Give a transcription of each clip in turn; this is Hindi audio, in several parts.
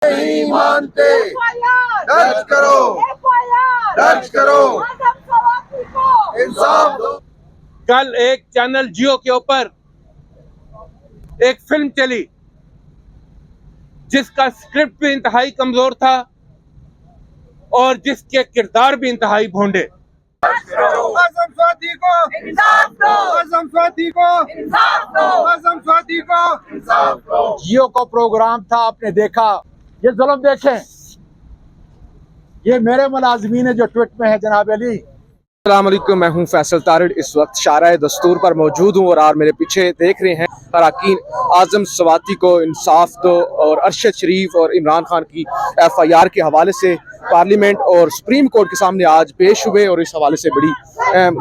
नहीं मानते, दर्ज करो, दर्ज करो, इंसाफ दो। कल एक चैनल जियो के ऊपर एक फिल्म चली जिसका स्क्रिप्ट भी इंतहाई कमजोर था और जिसके किरदार भी इंतहाई भोंडे। आजम स्वाति को इंसाफ दो, आजम स्वाति को इंसाफ दो, आजम स्वाति को इंसाफ दो। जियो का प्रोग्राम था, आपने देखा। ये जुल्म देखें, ये मेरे मुलाजमीन है जो ट्वीट में है जनाब अली। अस्सलाम वालेकुम, मैं हूं फैसल तारिड़। इस वक्त शाराए दस्तूर पर मौजूद हूं और आप मेरे पीछे देख रहे हैं अरकान आजम स्वाति को इंसाफ दो और अरशद शरीफ और इमरान खान की FIR के हवाले से पार्लियामेंट और सुप्रीम कोर्ट के सामने आज पेश हुए और इस हवाले से बड़ी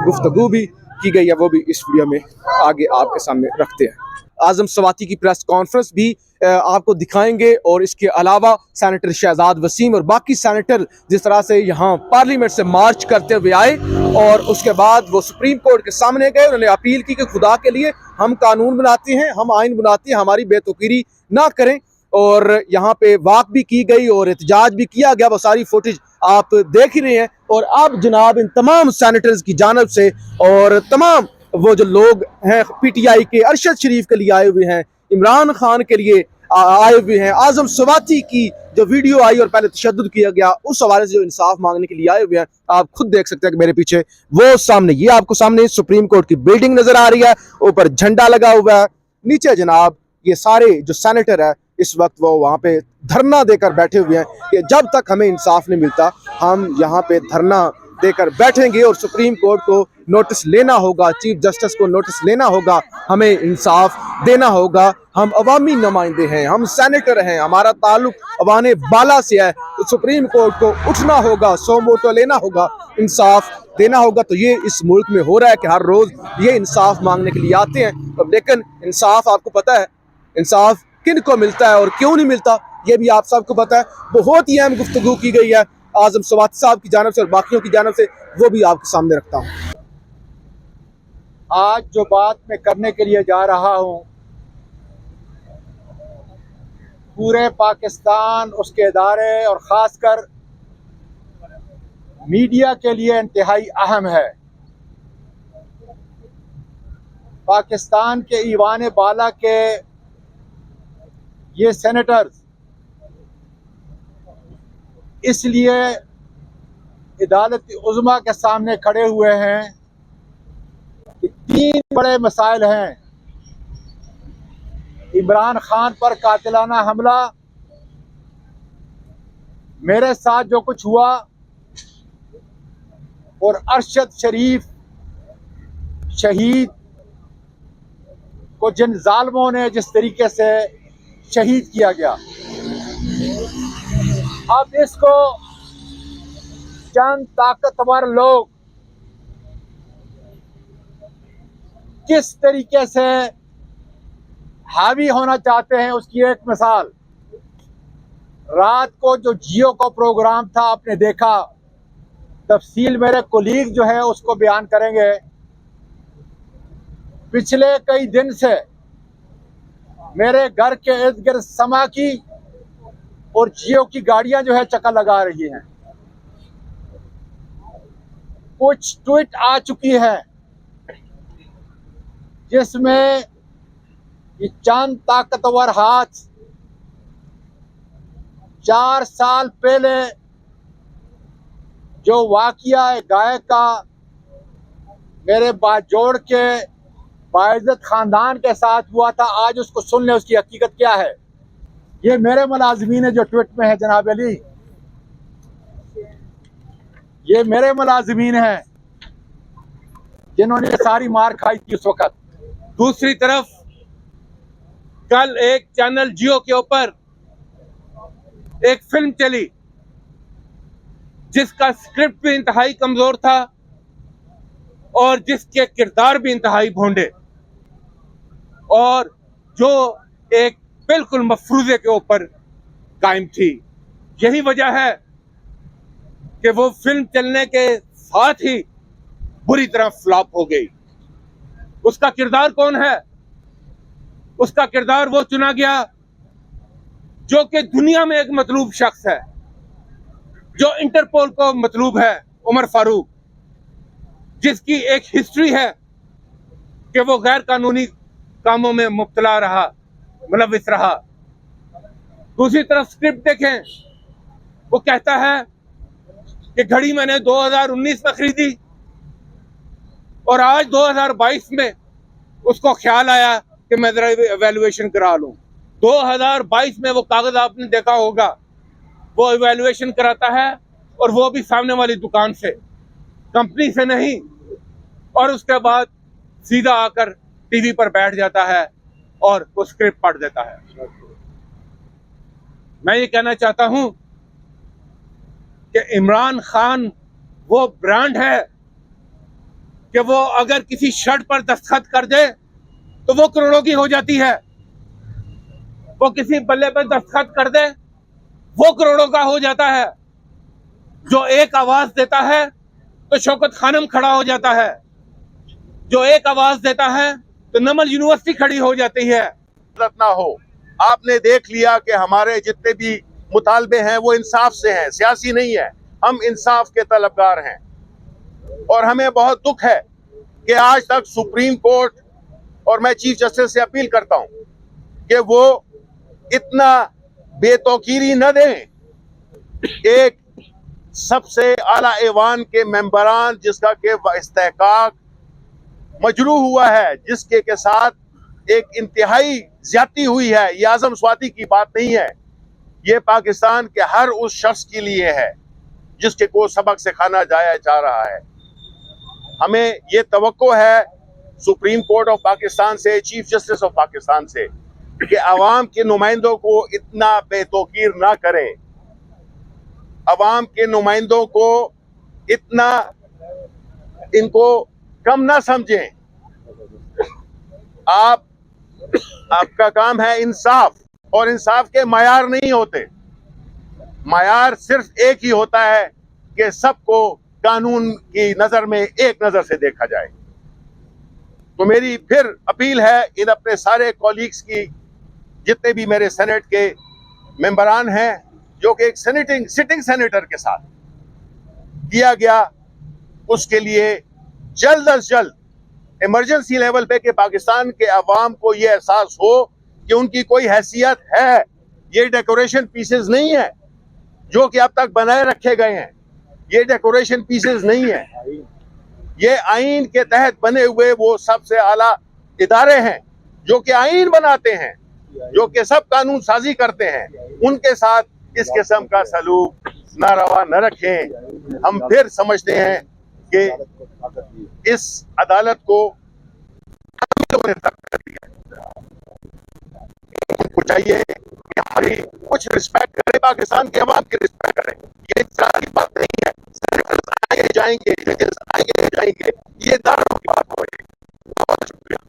गुफ्तगू भी की गई है, वो भी इस वीडियो में आगे आपके सामने रखते हैं। आजम स्वाति की प्रेस कॉन्फ्रेंस भी आपको दिखाएंगे और इसके अलावा सेनेटर शहजाद वसीम और बाकी सेनेटर जिस तरह से यहाँ पार्लियामेंट से मार्च करते हुए आए और उसके बाद वो सुप्रीम कोर्ट के सामने गए। उन्होंने अपील की कि खुदा के लिए हम कानून बनाते हैं, हम आइन बनाते हैं, हमारी बेतुकीरी ना करें। और यहाँ पे वाक भी की गई और एहतजाज भी किया गया, वो सारी फुटेज आप देख ही रहे हैं। और अब जनाब इन तमाम सेनेटर्स की जानब से और तमाम वो जो लोग हैं PTI के, अरशद शरीफ के लिए आए हुए हैं, इमरान खान के लिए आए हुए हैं, आजम स्वाति की जो वीडियो आई और पहले तशद्दुद किया गया उस हवाले से जो इंसाफ मांगने के लिए आए हुए हैं, आप खुद देख सकते हैं कि मेरे पीछे वो सामने, ये आपको सामने सुप्रीम कोर्ट की बिल्डिंग नजर आ रही है, ऊपर झंडा लगा हुआ है, नीचे जनाब ये सारे जो सेनेटर है इस वक्त वो वहाँ पे धरना देकर बैठे हुए हैं कि जब तक हमें इंसाफ नहीं मिलता हम यहाँ पे धरना देकर बैठेंगे और सुप्रीम कोर्ट को नोटिस लेना होगा, चीफ जस्टिस को नोटिस लेना होगा, हमें इंसाफ देना होगा। हम अवामी नुमाइंदे हैं, हम सेनेटर हैं, हमारा ताल्लुक अवाने बाला से है, तो सुप्रीम कोर्ट को उठना होगा, सो मोटो लेना होगा, इंसाफ देना होगा। तो ये इस मुल्क में हो रहा है कि हर रोज ये इंसाफ मांगने के लिए आते हैं, तो लेकिन इंसाफ आपको पता है इंसाफ किन को मिलता है और क्यों नहीं मिलता, ये भी आप सबको पता है। बहुत ही अहम गुफ्तगू की गई है आजम स्वाति साहब की जानब से और बाकियों की जानब से, वो भी आपके सामने रखता हूँ। आज जो बात मैं करने के लिए जा रहा हूँ पूरे पाकिस्तान, उसके इदारे और ख़ासकर मीडिया के लिए इंतहाई अहम है। पाकिस्तान के ईवान बाला के ये सेनेटर्स इसलिए अदालत उज़्मा के सामने खड़े हुए हैं कि 3 बड़े मसाइल हैं। इमरान खान पर कातिलाना हमला, मेरे साथ जो कुछ हुआ और अरशद शरीफ शहीद को जिन जालिमों ने जिस तरीके से शहीद किया गया। अब इसको चंद ताकतवर लोग किस तरीके से हावी होना चाहते हैं उसकी एक मिसाल, रात को जो जियो का प्रोग्राम था आपने देखा, तफसील मेरे कोलीग जो है उसको बयान करेंगे। पिछले कई दिन से मेरे घर के इर्द गिर्द समा की और जियो की गाड़ियां जो है चक्कर लगा रही हैं। कुछ ट्वीट आ चुकी है जिसमें ये चंद ताकतवर हाथ 4 साल पहले जो वाकया गाय का मेरे बाजोड़ के बाइज्जत खानदान के साथ हुआ था, आज उसको सुन ले उसकी हकीकत क्या है। ये मेरे मुलाजमीन है जो ट्वीट में है जनाब अली, ये मेरे मुलाजमीन हैं जिन्होंने सारी मार खाई थी उस वक्त। दूसरी तरफ कल एक चैनल जियो के ऊपर एक फिल्म चली जिसका स्क्रिप्ट भी इंतहाई कमजोर था और जिसके किरदार भी इंतहाई भोंडे और जो एक बिल्कुल मफरूजे के ऊपर कायम थी। यही वजह है कि वो फिल्म चलने के साथ ही बुरी तरह फ्लॉप हो गई। उसका किरदार कौन है? उसका किरदार वो चुना गया जो कि दुनिया में एक मतलूब शख्स है, जो इंटरपोल को मतलूब है, उमर फारूक, जिसकी एक हिस्ट्री है कि वो गैर कानूनी कामों में मुब्तला रहा, मुलविस रहा। दूसरी तरफ स्क्रिप्ट देखें, वो कहता है कि घड़ी मैंने 2019 में खरीदी और आज 2022 में उसको ख्याल आया कि मैं जरा इवैल्यूएशन करा लूं। 2022 में वो कागज आपने देखा होगा, वो इवैल्यूएशन कराता है और वो भी सामने वाली दुकान से, कंपनी से नहीं, और उसके बाद सीधा आकर टीवी पर बैठ जाता है और वो स्क्रिप्ट पढ़ देता है। मैं ये कहना चाहता हूं कि इमरान खान वो ब्रांड है कि वो अगर किसी शर्ट पर दस्तखत कर दे तो वो करोड़ों की हो जाती है, वो किसी बल्ले पर दस्तखत कर दे वो करोड़ों का हो जाता है। जो एक आवाज देता है तो शौकत खानम खड़ा हो जाता है, जो एक आवाज देता है तो नमल यूनिवर्सिटी खड़ी हो जाती है। ना हो, आपने देख लिया कि हमारे जितने भी मुतालबे हैं वो इंसाफ से हैं, सियासी नहीं है। हम इंसाफ के तलबगार हैं और हमें बहुत दुख है कि आज तक सुप्रीम कोर्ट, और मैं चीफ जस्टिस से अपील करता हूं कि वो इतना बेतौकीरी न दें। एक सबसे आला ऐवान के मेंबरान जिसका के इस्तेहकाक मजरू हुआ है, जिसके के साथ एक इंतहाई ज्यादती हुई है, ये आजम स्वाति की बात नहीं है, ये पाकिस्तान के हर उस शख्स के लिए है जिसके को सबक सिखाना जाया जा रहा है। हमें ये तवक्को है सुप्रीम कोर्ट ऑफ पाकिस्तान से, चीफ जस्टिस ऑफ पाकिस्तान से, कि अवाम के नुमाइंदों को इतना बेतौकीर ना करें, अवाम के नुमाइंदों को इतना इनको कम ना समझें। आपका काम है इंसाफ, और इंसाफ के मायार नहीं होते। मायार सिर्फ एक ही होता है कि सबको कानून की नजर में एक नजर से देखा जाए। तो मेरी फिर अपील है इन अपने सारे कॉलीग्स की, जितने भी मेरे सेनेट के मेंबरान हैं, जो कि एक सिटिंग सेनेटर के साथ किया गया, उसके लिए जल्द अज जल्द इमरजेंसी लेवल पे कि पाकिस्तान के अवाम को ये एहसास हो कि उनकी कोई हैसियत है। ये डेकोरेशन पीसेस नहीं है जो कि अब तक बनाए रखे गए हैं, ये डेकोरेशन पीसेस नहीं है, ये आईन के तहत बने हुए वो सबसे आला इदारे हैं जो कि आईन बनाते हैं, जो कि सब कानून साजी करते हैं। उनके साथ इस किस्म का सलूक नारवा न रखें। हम फिर समझते हैं कि इस अदालत को चाहिए कि हमारी कुछ रिस्पेक्ट करें, पाकिस्तान के अवाम की रिस्पेक्ट करें। ये इस तरह की बात नहीं है, आएंगे जाएंगे, जजेस आएंगे जाएंगे, ये दारों की बात हो रही है। बहुत शुक्रिया।